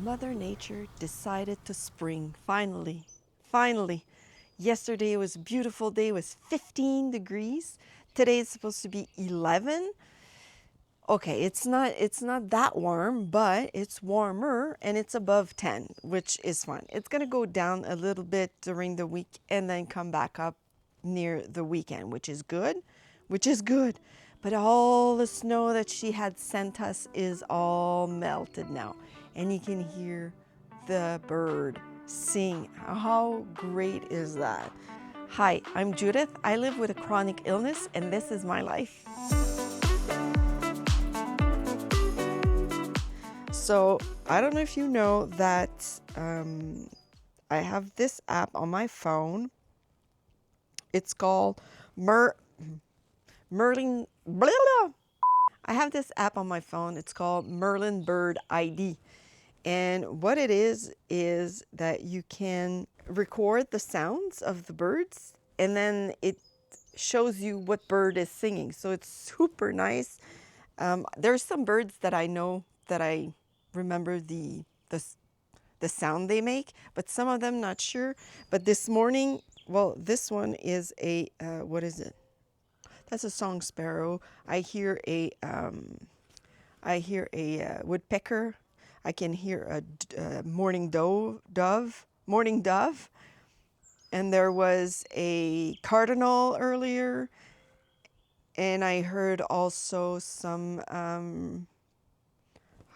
Mother Nature decided to spring, finally, finally. Yesterday it was a beautiful day, it was 15 degrees. Today it's supposed to be 11. Okay, it's not that warm, but it's warmer and it's above 10, which is fun. It's gonna go down a little bit during the week and then come back up near the weekend, which is good, which is good. But all the snow that she had sent us is all melted now. And you can hear the bird sing. How great is that? Hi, I'm Judith. I live with a chronic illness and this is my life. So I don't know if you know that I have this app on my phone. It's called Merlin. Blah, blah. I have this app on my phone. It's called Merlin Bird ID. And what it is that you can record the sounds of the birds and then it shows you what bird is singing. So it's super nice. There's some birds that I know that I remember the sound they make, but some of them not sure. But this morning, well, this one is a what is it? That's a song sparrow. I hear a woodpecker. I can hear a morning dove, and there was a cardinal earlier, and I heard also some how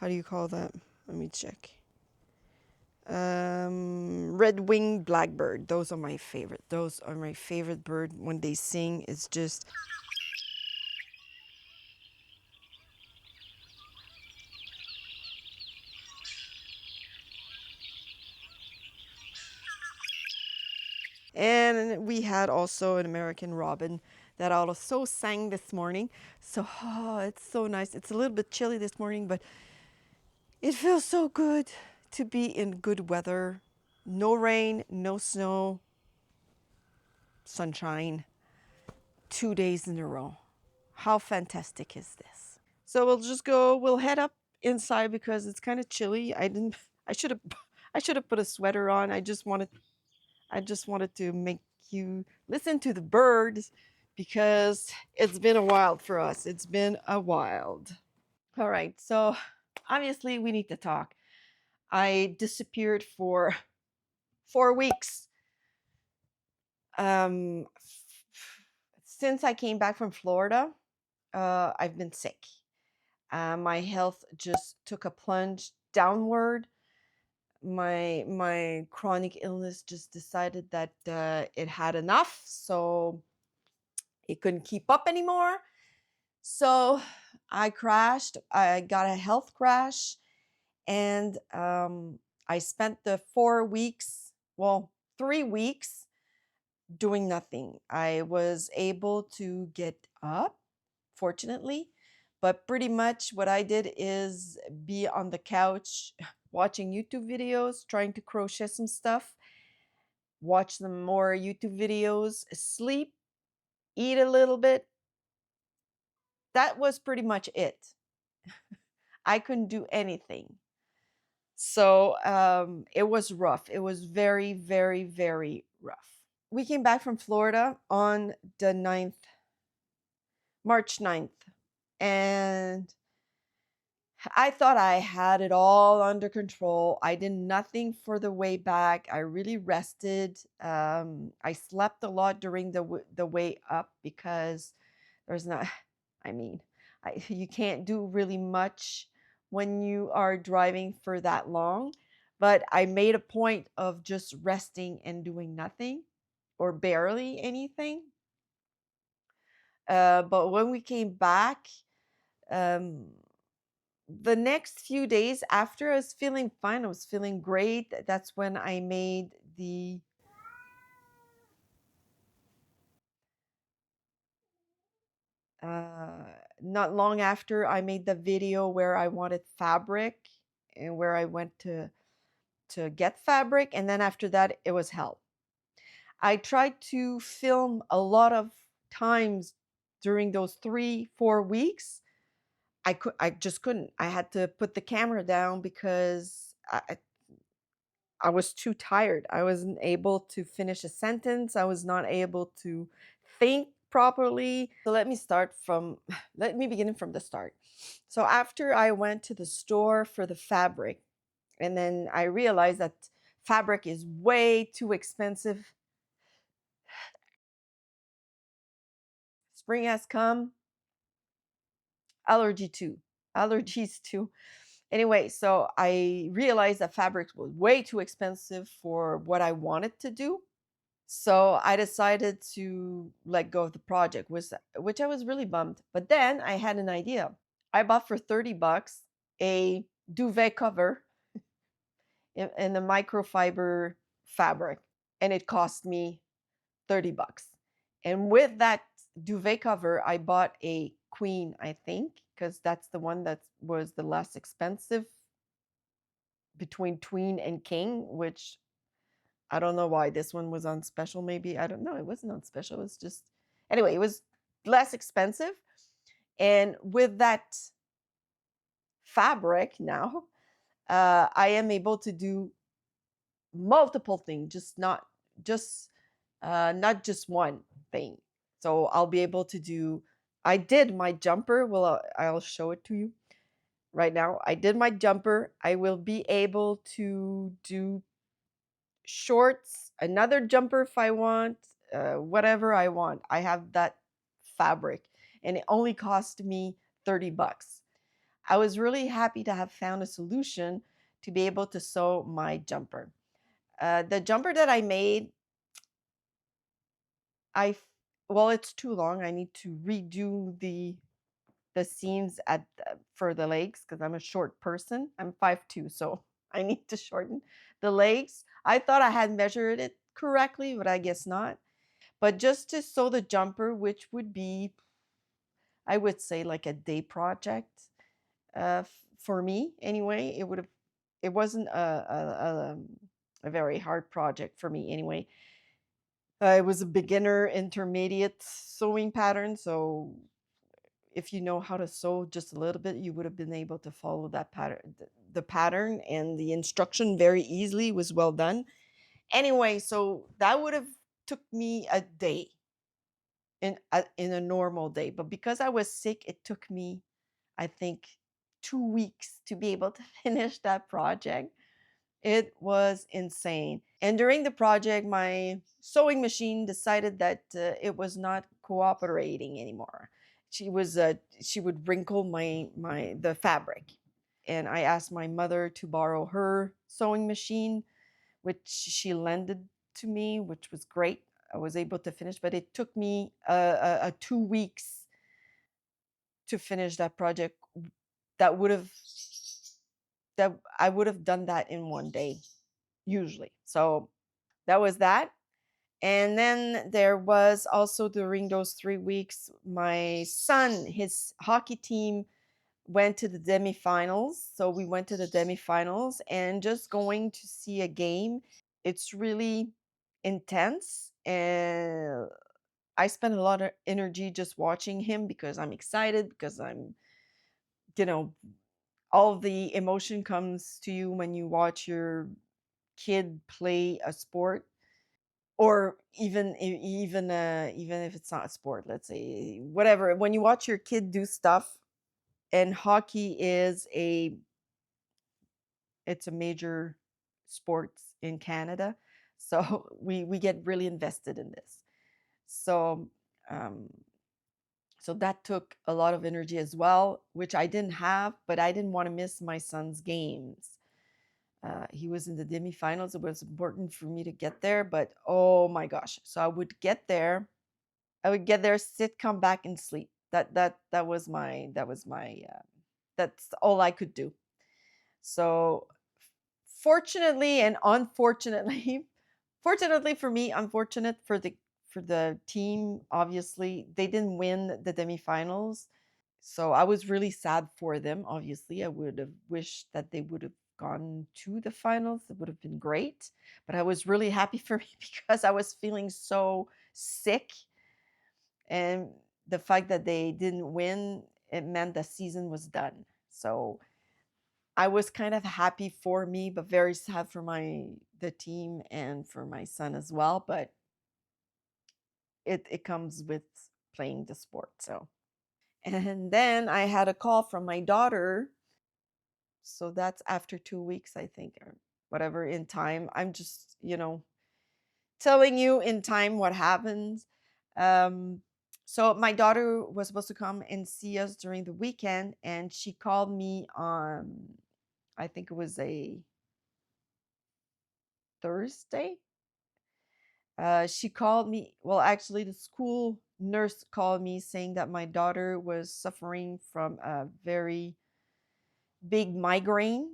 do you call that? Let me check. Red-winged blackbird. Those are my favorite. Those are my favorite bird. When they sing, it's just... And we had also an American robin that also sang this morning. So, it's so nice. It's a little bit chilly this morning, but it feels so good to be in good weather. No rain, no snow, sunshine, 2 days in a row. How fantastic is this? So we'll head up inside because it's kind of chilly. I should have put a sweater on. I just wanted to make you listen to the birds because it's been a while for us. It's been a while. All right, so obviously we need to talk. I disappeared for 4 weeks. Since I came back from Florida, I've been sick. My health just took a plunge downward. My chronic illness just decided that it had enough, so it couldn't keep up anymore. So I crashed. I got a health crash, and I spent the 4 weeks, well, 3 weeks doing nothing. I was able to get up, fortunately, but pretty much what I did is be on the couch watching YouTube videos, trying to crochet some stuff, watch some more YouTube videos, sleep, eat a little bit. That was pretty much it. I couldn't do anything. So it was rough. It was very, very, very rough. We came back from Florida on the 9th, March 9th. And I thought I had it all under control. I did nothing for the way back. I really rested. I slept a lot during the way up because there's not, I mean, you can't do really much when you are driving for that long. But I made a point of just resting and doing nothing or barely anything. But when we came back, the next few days after, I was feeling fine. I was feeling great. That's when I made the not long after I made the video where I wanted fabric and where I went to get fabric, and then after that it was hell. I tried to film a lot of times during those 3-4 weeks. I just couldn't. I had to put the camera down because I was too tired. I wasn't able to finish a sentence. I was not able to think properly. So let me begin from the start. So after I went to the store for the fabric, and then I realized that fabric is way too expensive. Spring has come. Allergy too. Allergies too. Anyway, so I realized that fabric was way too expensive for what I wanted to do. So I decided to let go of the project, which I was really bummed. But then I had an idea. I bought for $30 a duvet cover in the microfiber fabric, and it cost me $30. And with that duvet cover, I bought a queen, I think, because that's the one that was the less expensive between tween and king, which I don't know why this one was on special. Maybe I don't know. It wasn't on special. It was just anyway. It was less expensive, and with that fabric now, I am able to do multiple things, just not just one thing. So I'll be able to do. I did my jumper. Well, I'll show it to you right now. I did my jumper. I will be able to do shorts, another jumper if I want, whatever I want. I have that fabric, and it only cost me $30. I was really happy to have found a solution to be able to sew my jumper. The jumper that I made, I well, it's too long. I need to redo the seams for the legs because I'm a short person. I'm 5'2", so I need to shorten the legs. I thought I had measured it correctly, but I guess not. But just to sew the jumper, which would be, I would say, like a day project for me anyway. It wasn't a very hard project for me anyway. It was a beginner intermediate sewing pattern, so if you know how to sew just a little bit, you would have been able to follow that pattern, the pattern and the instruction very easily. It was well done. Anyway, so that would have took me a day in a normal day, but because I was sick, it took me, I think, 2 weeks to be able to finish that project. It was insane. And during the project, my sewing machine decided that it was not cooperating anymore. She would wrinkle the fabric. And I asked my mother to borrow her sewing machine, which she lended to me, which was great. I was able to finish, but it took me 2 weeks to finish that project. That would have that I would have done that in one day usually. So that was that. And then there was also during those 3 weeks, my son, his hockey team went to the demifinals. So we went to the demifinals, and just going to see a game, it's really intense. And I spend a lot of energy just watching him because I'm excited, because you know, all of the emotion comes to you when you watch your kid play a sport, or even if it's not a sport, let's say whatever, when you watch your kid do stuff. And hockey is it's a major sports in Canada, so we get really invested in this. So um so that took a lot of energy as well, which I didn't have, but I didn't want to miss my son's games. He was in the demi-finals. It was important for me to get there, but oh my gosh! So I would get there, sit, come back, and sleep. That's all I could do. So fortunately and unfortunately, fortunately for me, unfortunate for the team, obviously they didn't win the demi-finals. So I was really sad for them. Obviously, I would have wished that they would have gone to the finals. It would have been great. But I was really happy for me because I was feeling so sick. And the fact that they didn't win, it meant the season was done. So I was kind of happy for me, but very sad for the team and for my son as well. But it comes with playing the sport. So, and then I had a call from my daughter. So that's after 2 weeks, I think, or whatever in time. I'm just, telling you in time what happens. Um, so my daughter was supposed to come and see us during the weekend, and she called me on, I think it was a Thursday. She called me. Well, actually, the school nurse called me saying that my daughter was suffering from a very big migraine.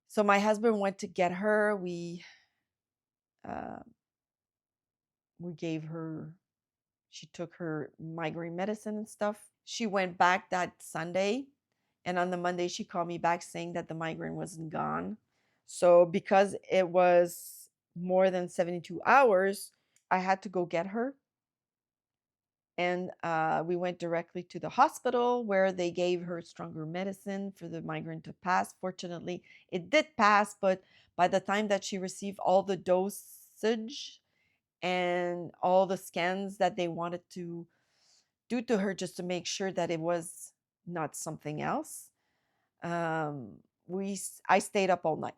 So my husband went to get her. Uh, we gave her. She took her migraine medicine and stuff. She went back that Sunday, and on the Monday she called me back saying that the migraine wasn't gone. So because it was more than 72 hours, I had to go get her. And we went directly to the hospital where they gave her stronger medicine for the migraine to pass. Fortunately, it did pass, but by the time that she received all the dosage and all the scans that they wanted to do to her just to make sure that it was not something else, um, I stayed up all night.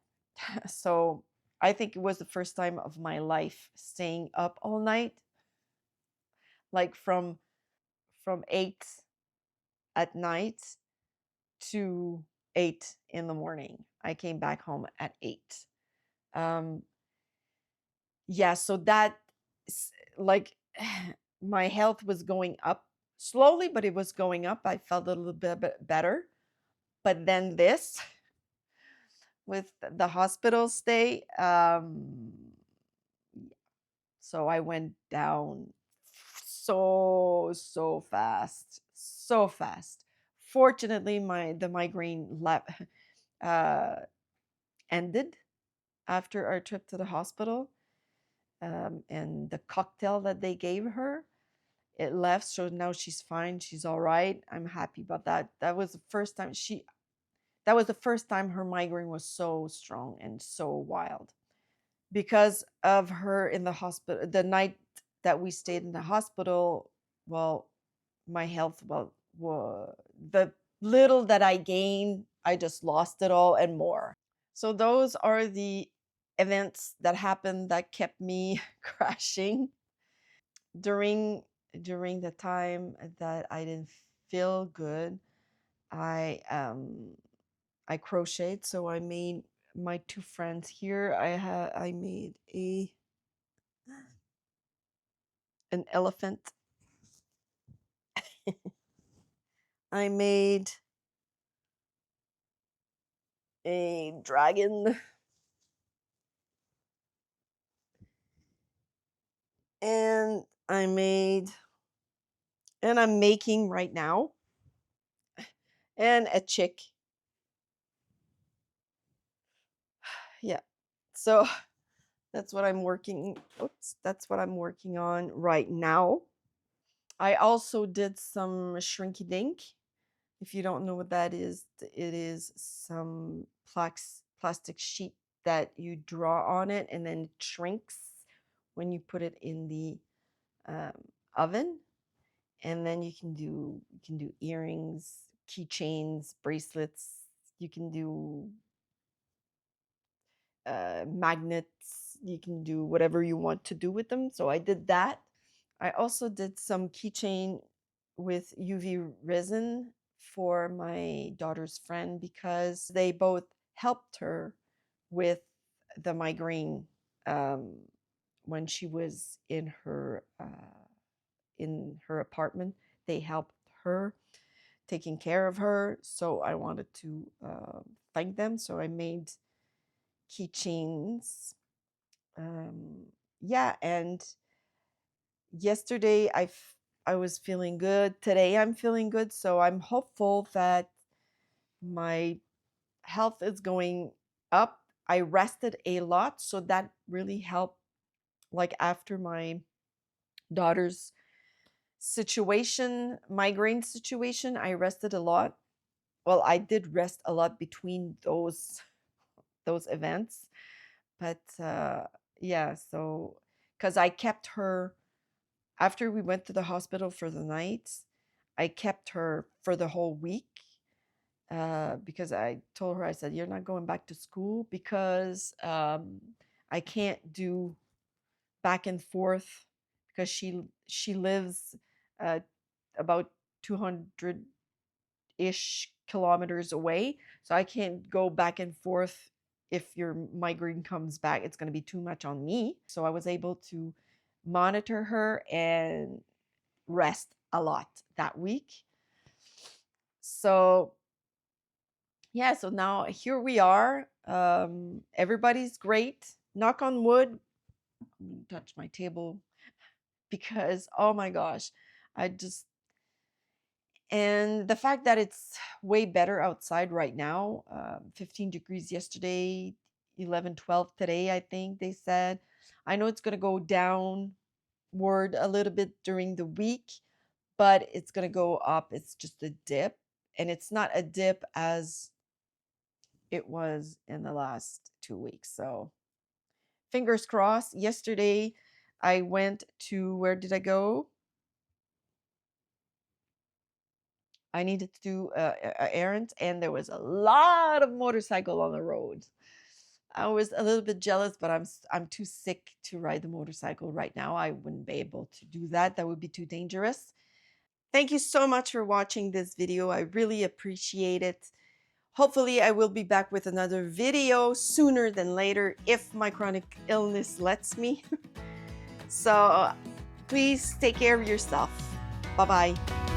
So I think it was the first time of my life staying up all night, like from 8 at night to 8 in the morning. I came back home at 8. Um, yeah, so that like my health was going up slowly, but it was going up. I felt a little bit better. But then this with the hospital stay, so I went down so fast, so fast. Fortunately, the migraine uh, ended after our trip to the hospital, and the cocktail that they gave her, it left. So now she's fine. She's all right. I'm happy about that. That was the first time her migraine was so strong and so wild because of her in the hospital. The night that we stayed in the hospital, well, my health, the little that I gained, I just lost it all and more. So those are the events that happened that kept me crashing during the time that I didn't feel good. I crocheted, so I made my two friends here. I made an elephant. I made a dragon, and I'm making right now, and a chick. Yeah. So that's what I'm working. Oops, that's what I'm working on right now. I also did some shrinky dink. If you don't know what that is, it is some plastic sheet that you draw on it, and then it shrinks when you put it in the um, oven. And then you can do earrings, keychains, bracelets. You can do magnets. You can do whatever you want to do with them. So I did that. I also did some keychain with UV resin for my daughter's friend because they both helped her with the migraine um, when she was in her apartment. They helped her, taking care of her. So I wanted to thank them. So I made keychains. Yeah, and yesterday I was feeling good. Today I'm feeling good, so I'm hopeful that my health is going up. I rested a lot, so that really helped. Like after my daughter's migraine situation, I rested a lot. well, I did rest a lot between those events, but yeah, so because I kept her after we went to the hospital for the night, I kept her for the whole week because I told her, I said, you're not going back to school because I can't do back and forth because she lives uh, about 200 ish kilometers away. So I can't go back and forth. If your migraine comes back, it's going to be too much on me. So I was able to monitor her and rest a lot that week. So yeah, so now here we are. Everybody's great. Knock on wood. I'm gonna touch my table because oh my gosh, I just and the fact that it's way better outside right now, 15 degrees yesterday, 11, 12 today, I think they said. I know it's going to go downward a little bit during the week, but it's going to go up. It's just a dip. And it's not a dip as it was in the last 2 weeks. So fingers crossed. Yesterday, I went to, where did I go? I needed to do a errand, and there was a lot of motorcycle on the road. I was a little bit jealous, but I'm too sick to ride the motorcycle right now. I wouldn't be able to do that. That would be too dangerous. Thank you so much for watching this video. I really appreciate it. Hopefully, I will be back with another video sooner than later if my chronic illness lets me. So please take care of yourself. Bye-bye.